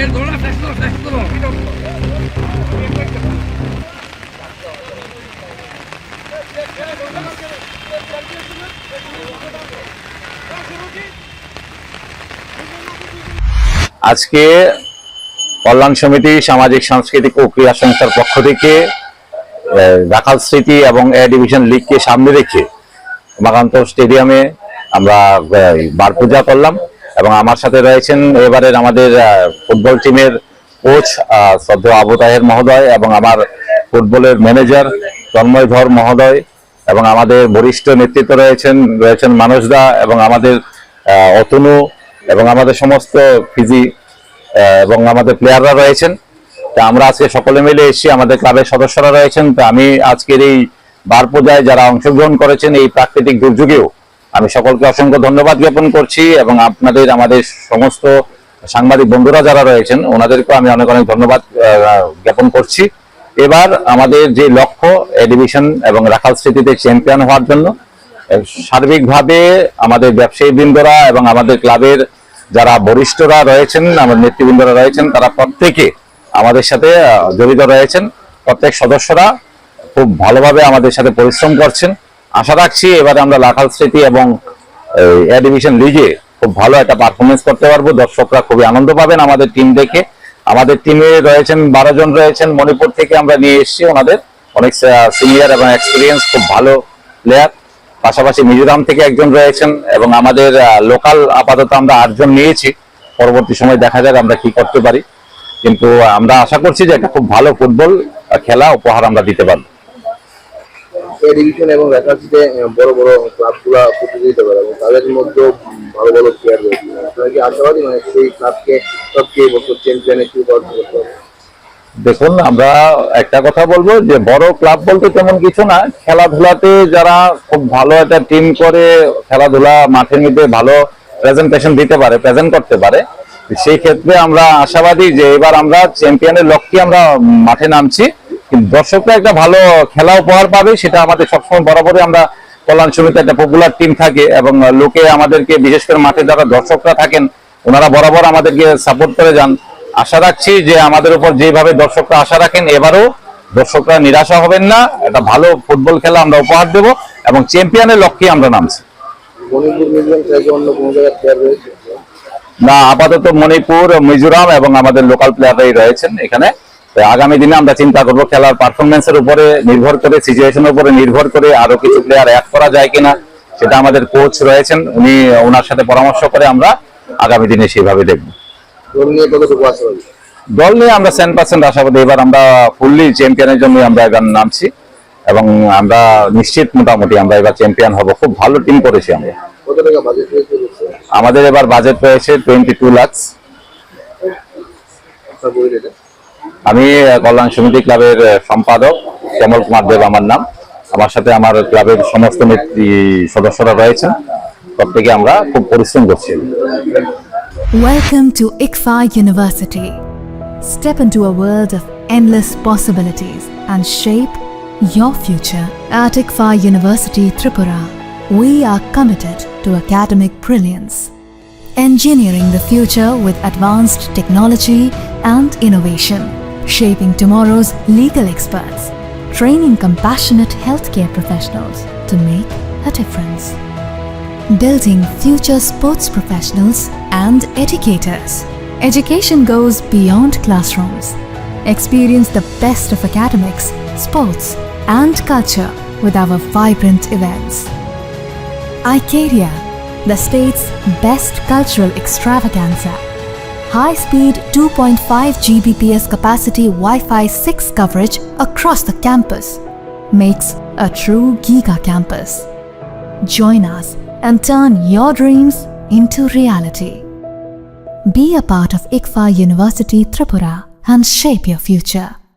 আজকে কল্যাণ সমিতি সামাজিক সাংস্কৃতিক ও ক্রীড়া সংস্থার পক্ষ থেকে রাখাল স্মৃতি এবং এ ডিভিশন লিগকে সামনে রেখে বাগান্ত স্টেডিয়ামে আমরা বার পূজা করলাম এবং আমার সাথে রয়েছেন এবারের আমাদের ফুটবল টিমের কোচ শ্রদ্ধেয় আবু তাহের মহোদয় এবং আমার ফুটবলের ম্যানেজার তন্ময় ধর মহোদয় এবং আমাদের বরিষ্ঠ নেতৃত্ব রয়েছেন মানুষ দা এবং আমাদের অতনু এবং আমাদের সমস্ত ফিজি এবং আমাদের প্লেয়াররা রয়েছেন। তা আমরা আজকে সকলে মিলে এসেছি, আমাদের ক্লাবের সদস্যরা রয়েছেন। তো আমি আজকের এই বার পূজায় যারা অংশগ্রহণ করেছেন এই প্রাকৃতিক দুর্যোগেও আমি সকলকে অসংখ্য ধন্যবাদ জ্ঞাপন করছি এবং আমাদের সমস্ত সাংবাদিক বন্ধুরা যারা রয়েছেন ওনাদেরকেও আমি অনেক অনেক ধন্যবাদ জ্ঞাপন করছি। এবার আমাদের যে লক্ষ্য এ ডিভিশন এবং রাখাল স্মৃতিতে চ্যাম্পিয়ন হওয়ার জন্য সার্বিকভাবে আমাদের ব্যবসায়ী বৃন্দরা এবং আমাদের ক্লাবের যারা বরিষ্ঠরা রয়েছেন, আমাদের নেতৃবৃন্দরা রয়েছেন, তারা প্রত্যেকে আমাদের সাথে জড়িত রয়েছেন। প্রত্যেক সদস্যরা খুব ভালোভাবে আমাদের সাথে পরিশ্রম করছেন। আশা রাখছি এবারে আমরা রাখাল স্মৃতি এবং এ ডিভিশন লিগে খুব ভালো একটা পারফরমেন্স করতে পারবো। দর্শকরা খুবই আনন্দ পাবেন আমাদের টিম দেখে। আমাদের টিমে রয়েছেন 12 জন রয়েছেন, মণিপুর থেকে আমরা নিয়ে এসেছি ওনাদের অনেক সিনিয়র এবং এক্সপিরিয়েন্স খুব ভালো প্লেয়ার। পাশাপাশি মিজোরাম থেকে একজন রয়েছেন এবং আমাদের লোকাল আপাতত আমরা 8 জন নিয়েছি। পরবর্তী সময় দেখা যাক আমরা কি করতে পারি, কিন্তু আমরা আশা করছি যে একটা খুব ভালো ফুটবল খেলা উপহার আমরা দিতে পারবো। এই ডিভিশন এবং রাখালসিতে বড় বড় ক্লাবগুলো প্রতিযোগিতা করে এবং তাদের মধ্যে ভালো ভালো প্লেয়ার রয়েছে। আপনারা কি আশাবাদী মানে সেই ক্লাবকে সবচেয়ে বছর চ্যাম্পিয়নে কি করতে হবে? দেখুন, আমরা একটা কথা বলবো যে বড় ক্লাব বলতে তেমন কিছু না, খেলাধুলাতে যারা খুব ভালো একটা টিম করে খেলাধুলা মাঠের মধ্যে ভালো প্রেজেন্টেশন দিতে পারে, প্রেজেন্ট করতে পারে, সেই ক্ষেত্রে আমরা আশাবাদী যে এবার আমরা চ্যাম্পিয়নের লক্ষ্যে আমরা মাঠে নামছি। কিন্তু দর্শকরা একটা ভালো খেলা উপহার পাবে, সেটা আমাদের সবসময় বরাবরই আমরা কল্যাণ সমিতি একটা পপুলার টিম থাকে এবং লোকে আমাদেরকে বিশেষ করে মাঠে যারা দর্শকরা থাকেন ওনারা বরাবর আমাদেরকে সাপোর্ট করে যান। আশা রাখছি যে আমাদের উপর যেভাবে দর্শকরা আশা রাখেন এবারও দর্শকরা নিরাশা হবেন না, একটা ভালো ফুটবল খেলা আমরা উপহার দেব এবং চ্যাম্পিয়নের লক্ষ্যে আমরা নামছি। না, আপাতত মণিপুর, মিজোরাম এবং আমাদের লোকাল প্লেয়াররাই রয়েছেন এখানে। আগামী দিনে আমরা চিন্তা করব খেলার পারফরমেন্সের উপরে নির্ভর করে, সিচুয়েশনের উপরে নির্ভর করে আরো কিছু প্লেয়ার অ্যাড করা যায় কিনা, সেটা আমাদের কোচ রয়েছেন, উনি ওনার সাথে পরামর্শ করে আমরা আগামী দিনে সেভাবে দেখব। দল নিয়ে আমরা 100% আশাবাদী। এবার আমরা ফুললি চ্যাম্পিয়নের জন্য আমরা এবার নামছি এবং আমরা নিশ্চিত মোটামুটি আমরা এবার চ্যাম্পিয়ন হব। খুব ভালো টিম করেছি আমরা। আমাদের এবার বাজেট রয়েছে 22 লাখ। আমি কল্যাণ সমিতি ক্লাবের সম্পাদক শ্যামল কুমার দেব আমার নাম। আমার সাথে আমার ক্লাবের সমস্ত সদস্যরা রয়েছেন, প্রত্যেকে আমরা খুব পরিশ্রম করছি। Welcome to ICFA University. Step into a world of endless possibilities and shape your future. At ICFA University, Tripura, we are committed to academic brilliance, engineering the future with advanced technology and innovation, shaping tomorrow's legal experts, training compassionate healthcare professionals to make a difference, building future sports professionals and educators. Education goes beyond classrooms. Experience the best of academics, sports, and culture with our vibrant events. Icaria, the state's best cultural extravaganza. High-speed 2.5 Gbps capacity Wi-Fi 6 coverage across the campus makes a true giga campus. Join us and turn your dreams into reality. Be a part of ICFA University Tripura and shape your future.